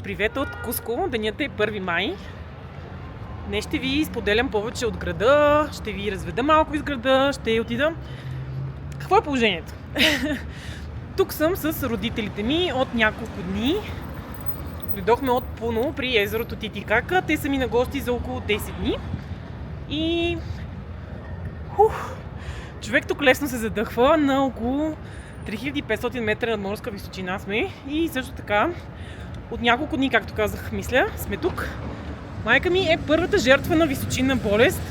Привет от Куско, денят е 1 май. Днес ще ви споделям повече от града, ще ви разведа малко из града, ще отида. Какво е положението? Тук съм с родителите ми от няколко дни. Дойдохме от Пуно при езерото Титикака. Те са ми на гости за около 10 дни. И... човек тук лесно се задъхва. На около 3500 метра над морска височина сме. И също така, от няколко дни, както казах, мисля, сме тук. Майка ми е първата жертва на височинна болест.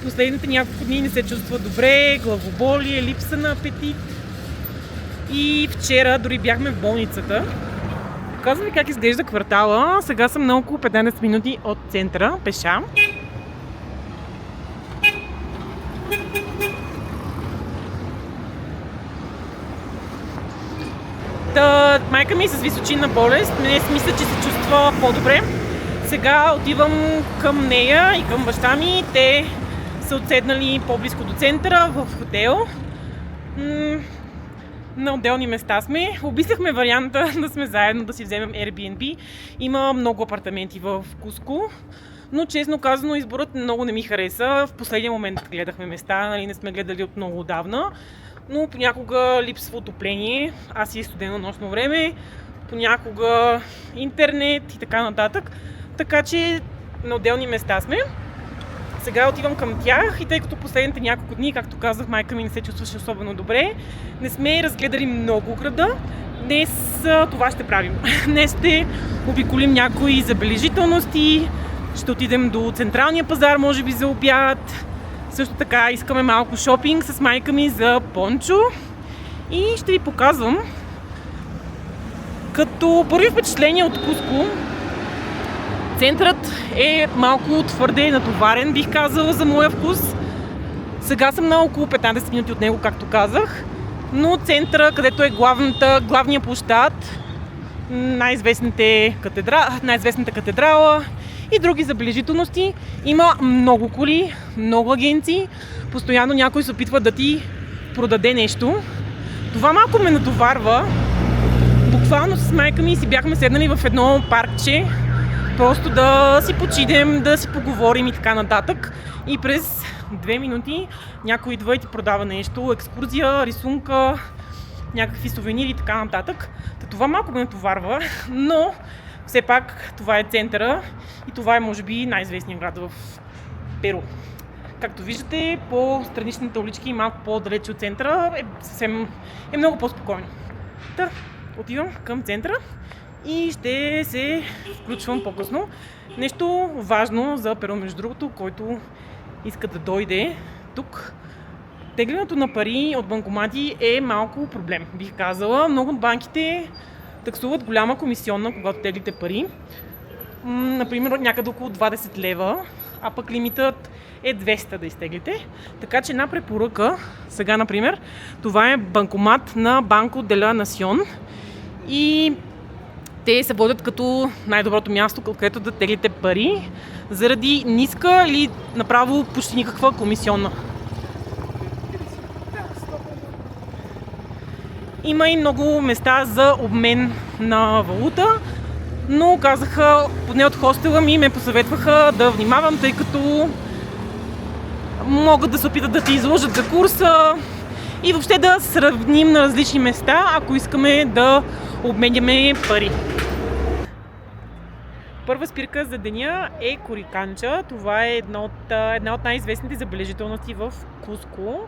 Последните няколко дни не се чувства добре, главоболие, липса на апетит. И вчера дори бяхме в болницата. Казвам ви как изглежда квартала. Сега съм на около 15 минути от центъра, пеша. Майка ми е с височинна болест. Днес мисля, че се чувства по-добре. Сега отивам към нея и към баща ми. Те са отседнали по-близко до центъра в хотел. На отделни места сме. Обмисляхме варианта да сме заедно, да си вземем Airbnb. Има много апартаменти в Куско, но честно казано изборът много не ми хареса. В последния момент гледахме места, не сме гледали от много отдавна, но понякога липсва отопление, аз и студено нощно време, понякога интернет и така нататък. Така че на отделни места сме. Сега отивам към тях и тъй като последните няколко дни, както казах, майка ми не се чувстваше особено добре, не сме разгледали много града. Днес това ще правим. Днес ще обиколим някои забележителности, ще отидем до централния пазар, може би за обяд. Също така искаме малко шопинг с майка ми за пончо и ще ви показвам. Като първи впечатление от Куско, центърът е малко твърде натоварен, бих казала, за моя вкус. Сега съм на около 15 минути от него, както казах, но центъра, където е главния площад, най-известната катедрала и други забележителности, има много коли, много агенции. Постоянно някой се опитва да ти продаде нещо. Това малко ме натоварва. Буквално с майка ми си бяхме седнали в едно паркче, просто да си почидем, да си поговорим и така нататък. И през 2 минути някой идва и ти продава нещо, екскурзия, рисунка, някакви сувенири и така нататък. Това малко ме натоварва, но все пак това е центъра и това е може би най-известният град в Перу. Както виждате, по страничните улички и малко по-далече от центъра е много по-спокойно. Отивам към центъра и ще се включвам по-късно. Нещо важно за Перу, между другото, който иска да дойде тук. Теглянето на пари от банкомати е малко проблем, бих казала. Много от банките таксуват голяма комисионна, когато теглите пари. Например, някъде около 20 лева, а пък лимитът е 200 да изтеглите. Така че една препоръка, сега например, това е банкомат на Банко де ла Насион и те се водят като най-доброто място, където да теглите пари, заради ниска или направо почти никаква комисионна. Има и много места за обмен на валута, но казаха, поне от хостела ми ме посъветваха да внимавам, тъй като могат да се опитат да ти изложат за курса и въобще да сравним на различни места, ако искаме да обменяме пари. Първа спирка за деня е Кориканча. Това е една от най-известните забележителности в Куско.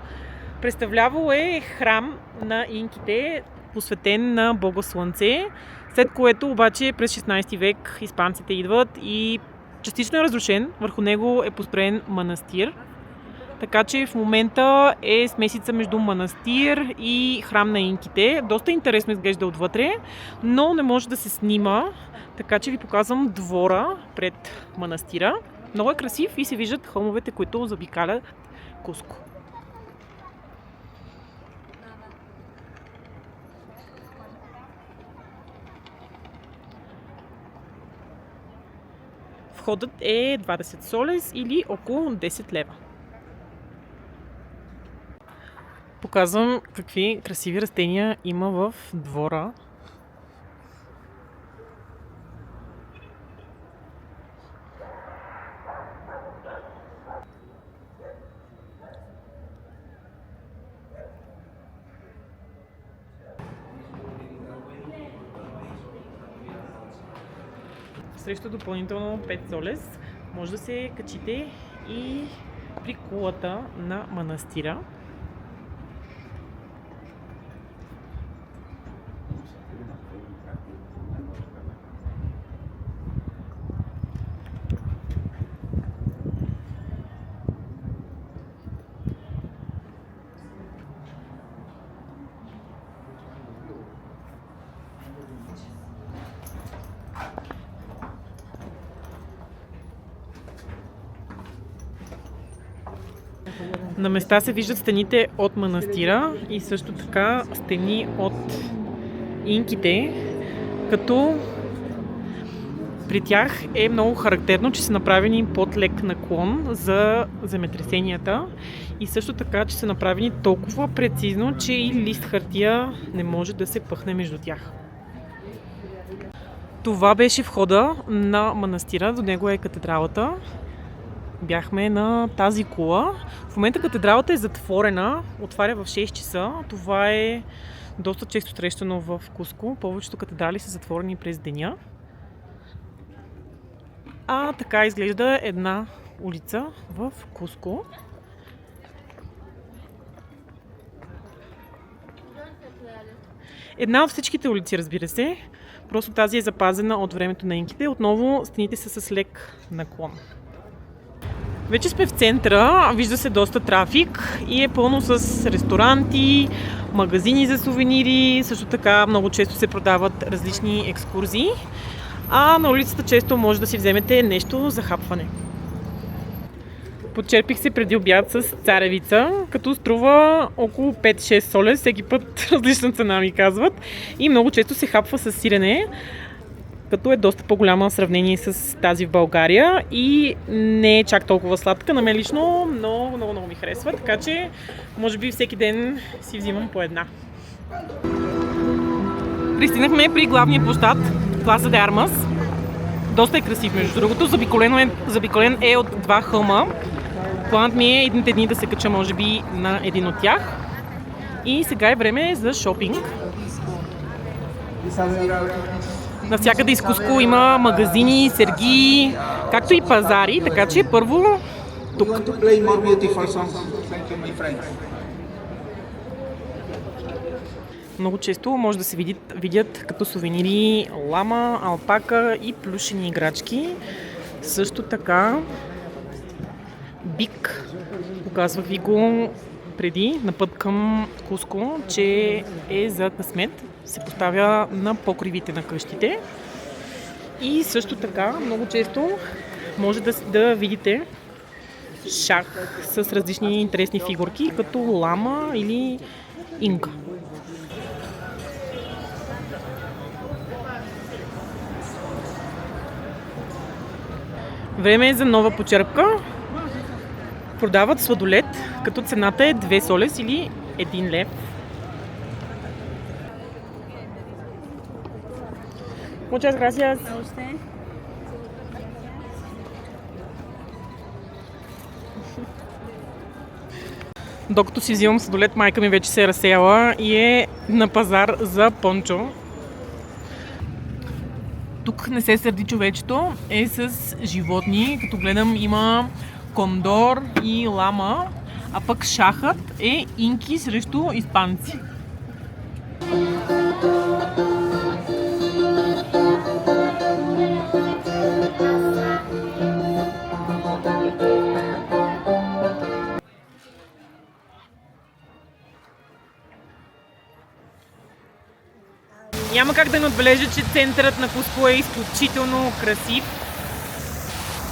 Представлявал е храм на инките, посветен на Бога Слънце, след което обаче през 16 век испанците идват и частично е разрушен. Върху него е построен манастир. Така че в момента е смесица между манастир и храм на инките. Доста интересно изглежда отвътре, но не може да се снима. Така че ви показвам двора пред манастира. Много е красив и се виждат хълмовете, които заобикалят Куско. Входът е 20 солес или около 10 лева. Показвам какви красиви растения има в двора. срещу допълнително 5 солес може да се качите и при кулата на манастира. На места се виждат стените от манастира и също така стени от инките, като при тях е много характерно, че са направени под лек наклон за земетресенията и също така, че са направени толкова прецизно, че и лист хартия не може да се пъхне между тях. Това беше входа на манастира, до него е катедралата. Бяхме на тази кула. В момента катедралата е затворена, отваря в 6 часа. Това е доста често срещано в Куско. Повечето катедрали са затворени през деня. А така изглежда една улица в Куско. Една от всичките улици, разбира се. Просто тази е запазена от времето на инките. Отново стените са с лек наклон. Вече сме в центъра, вижда се доста трафик и е пълно с ресторанти, магазини за сувенири, също така много често се продават различни екскурзии, а на улицата често може да си вземете нещо за хапване. Подчерпих се преди обяд с царевица, като струва около 5-6 соля, всеки път различна цена ми казват, и много често се хапва с сирене, като е доста по-голяма в сравнение с тази в България и не е чак толкова сладка. На мен лично много ми харесва, така че може би всеки ден си взимам по една. Пристигнахме при главния площад, Пласа де Армас. Доста е красив, между другото. Забиколен е от два хълма. Планът ми е едните дни да се кача, може би, на един от тях. И сега е време за шопинг. Навсякъде из Куско има магазини, сергии, както и пазари, така че първо тук. Много често може да се видят като сувенири лама, алпака и плюшени играчки. Също така бик, показвах ви го преди, на път към Куско, че е за късмет. Се поставя на покривите на къщите. И също така, много често може да видите шах с различни интересни фигурки, като лама или инка. Време е за нова почерпка. Продават сладолед, като цената е 2 солес или 1 лев. Muchas gracias. Докато си взимам сладолед, майка ми вече се е разсеяла и е на пазар за пончо. Тук не се сърди човечето, е с животни. Като гледам, има кондор и лама, а пък шахът е инки срещу испанци. Няма как да не отбележа, че центърът на Куско е изключително красив.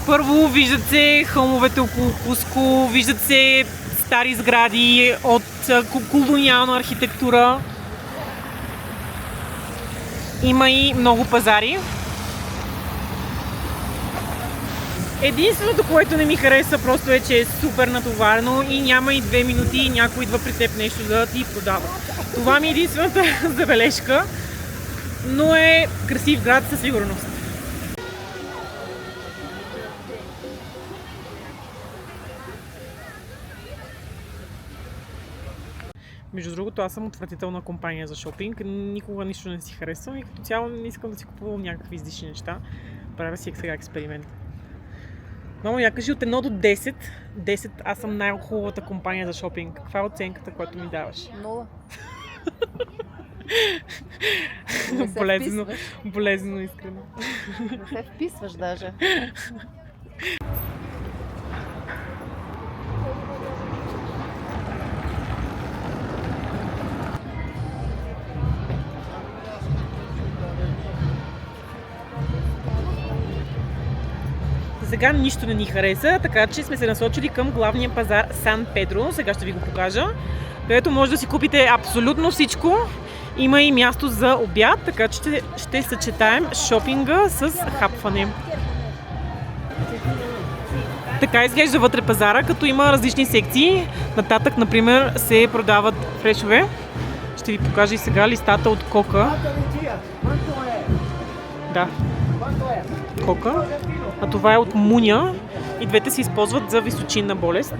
Първо виждат се хълмовете около Куско, виждат се стари сгради от колониална архитектура. Има и много пазари. Единственото, което не ми хареса, просто е, че е супер натоварено и няма и 2 минути и някой идва при теб нещо да ти продава. Това ми е единствената забележка, но е красив град със сигурност. Между другото, аз съм отвратителна компания за шопинг. Никога нищо не си харесвам и като цяло не искам да си купувам някакви излишни неща. Правя си сега експеримент. Мамо, я кажи от 1 до 10. 10, аз съм най-хубавата компания за шопинг. Каква е оценката, която ми даваш? 0. Болезнено искрено. Не се вписваш даже. Сега нищо не ни хареса, така че сме се насочили към главния пазар Сан Педро. Сега ще ви го покажа, където може да си купите абсолютно всичко. Има и място за обяд, така че ще съчетаем шопинга с хапване. Така изглежда вътре пазара, като има различни секции. Нататък, например, се продават фрешове. Ще ви покажа и сега листата от кока. Да, кока. А това е от муня и двете се използват за височинна болест.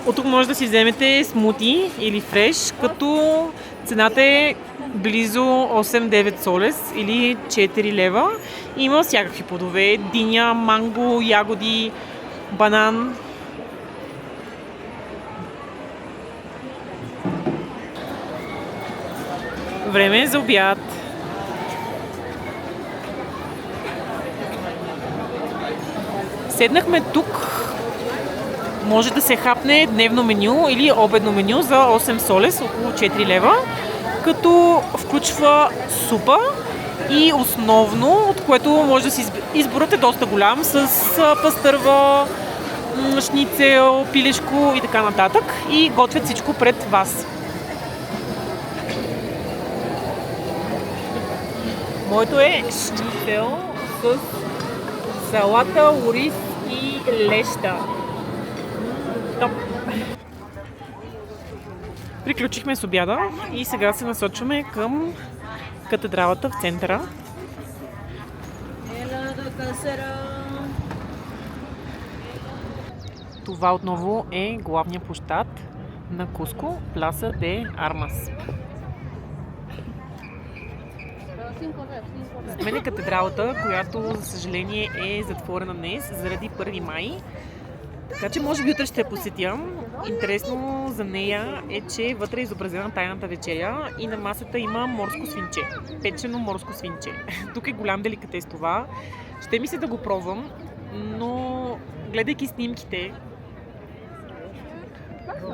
От тук може да си вземете смути или фреш, като цената е близо 8-9 солес или 4 лева. Има всякакви плодове, диня, манго, ягоди, банан. Време е за обяд. Седнахме тук. Може да се хапне дневно меню или обедно меню за 8 солес, около 4 лева, като включва супа и основно, от което може да си изборът е доста голям, с пастърва, шницел, пилешко и така нататък, и готвят всичко пред вас. Моето е шницел с салата, ориз и леща. Топ! Приключихме с обяда и сега се насочваме към катедралата в центъра. Това отново е главния площад на Куско, Пласа де Армас. За мен е катедралата, която за съжаление е затворена днес заради 1 май. Така че може би утре ще я посетя. Интересно за нея е, че вътре е изобразена тайната вечеря и на масата има морско свинче. Печено морско свинче. Тук е голям деликатес това. Ще ми се да го пробвам, но гледайки снимките,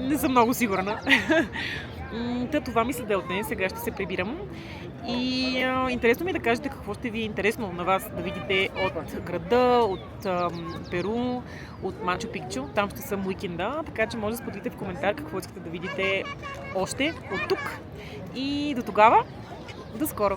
не съм много сигурна. Това мисля да е от нея. Сега ще се прибирам. И интересно ми е да кажете какво ще ви е интересно на вас да видите от града, от Перу, от Мачу Пикчу. Там ще съм уикенда, така че може да споделите в коментар какво искате да видите още от тук. И до тогава, до скоро!